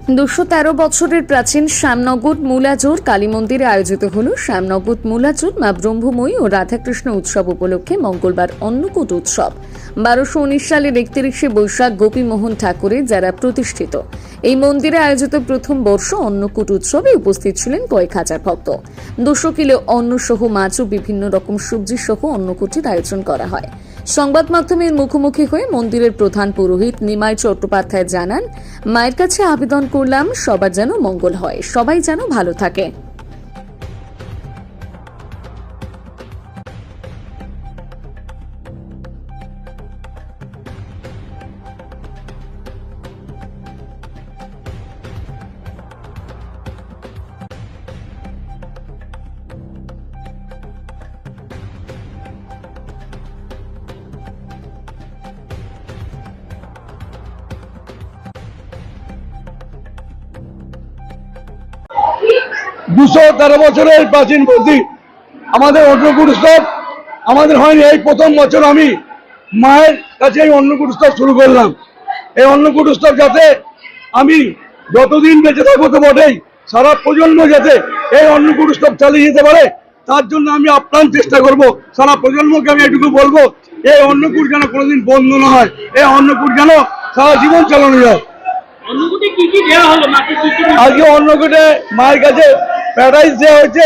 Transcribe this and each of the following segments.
213 বছরের প্রাচীন শ্যামনগর মূলাজোর কালী মন্দিরে আয়োজিত হল শ্যামনগর মূলাজোর মা ব্রহ্মময়ী ও রাধাকৃষ্ণ উৎসব উপলক্ষে মঙ্গলবার অন্নকূট উৎসব। 1219 সালের 31শে বৈশাখ গোপীমোহন ঠাকুরের যারা প্রতিষ্ঠিত এই মন্দিরে আয়োজিত প্রথম বর্ষ অন্নকূট উৎসবে উপস্থিত ছিলেন কয়েক হাজার ভক্ত। 200 কিলো অন্ন সহ মাছ ও বিভিন্ন রকম সবজি সহ অন্নকূটের আয়োজন করা হয়। সংবাদ মাধ্যমের মুখোমুখি হয়ে মন্দিরের প্রধান পুরোহিত নিমাই চট্টোপাধ্যায় জানান, মায়ের কাছে আবেদন করলাম সবার যেন মঙ্গল হয়, সবাই যেন ভালো থাকে। দুশো 13 বছরের প্রাচীন মন্দির আমাদের অন্নকূট উৎসব আমাদের হয়নি। এই প্রথম বছর আমি মায়ের কাছে এই অন্নকূট উৎসব শুরু করলাম। এই অন্নকূট উৎসব যাতে আমি যতদিন বেঁচে থাকবো তো বটেই, সারা প্রজন্ম যাতে এই অন্নকূট উৎসব চালিয়ে যেতে পারে তার জন্য আমি আপ্রাণ চেষ্টা করব। সারা প্রজন্মকে আমি এটুকু বলবো, এই অন্নকূট যেন কোনোদিন বন্ধ না হয়, এই অন্নকূট যেন সারা জীবন চালানো যায়। আজকে অন্নকূটে মায়ের কাছে প্যারাডাইস দেওয়া হয়েছে,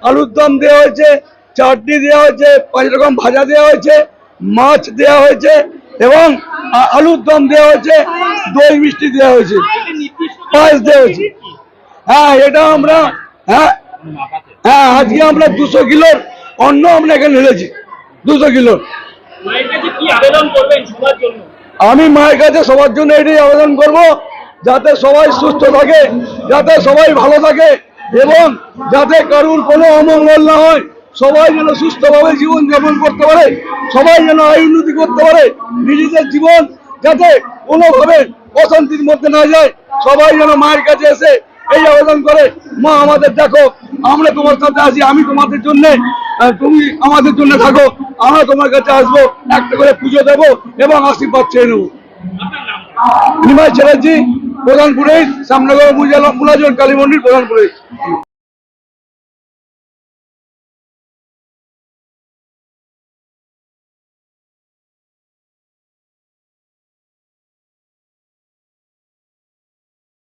আলুর দম দেওয়া হয়েছে, চাটনি দেওয়া হয়েছে, 5 রকম ভাজা দেওয়া হয়েছে, মাছ দেওয়া হয়েছে এবং আলুর দম দেওয়া হয়েছে, দই মিষ্টি দেওয়া হয়েছে, পায়েস দেওয়া হয়েছে। হ্যাঁ, এটা আমরা আজকে আমরা 200 কিলোর অন্ন আমরা এখানে ঢেলেছি। 200 কিলো। আমি মায়ের কাছে সবার জন্য এটাই আবেদন করব, যাতে সবাই সুস্থ থাকে, যাতে সবাই ভালো থাকে এবং যাতে কারুর কোনো অমঙ্গল না হয়, সবাই যেন সুস্থভাবে জীবন যাপন করতে পারে, সবাই যেন আয় উন্নতি করতে পারে, নিজেদের জীবন যাতে কোনোভাবে অশান্তির মধ্যে না যায়, সবাই যেন মায়ের কাছে এসে এই আবেদন করে, মা আমাদের দেখো, আমরা তোমার সাথে আছি, আমি তোমাদের জন্য, তুমি আমাদের জন্য থাকো, আমরা তোমার কাছে আসবো, একটা করে পুজো দেবো এবং আশীর্বাদ চেয়ে নেবো। নিমাই চ্যাটার্জি, প্রধান পুরোহিত, শ্যামনগর মূলাজোর কালী মন্দির প্রধান পুরোহিত।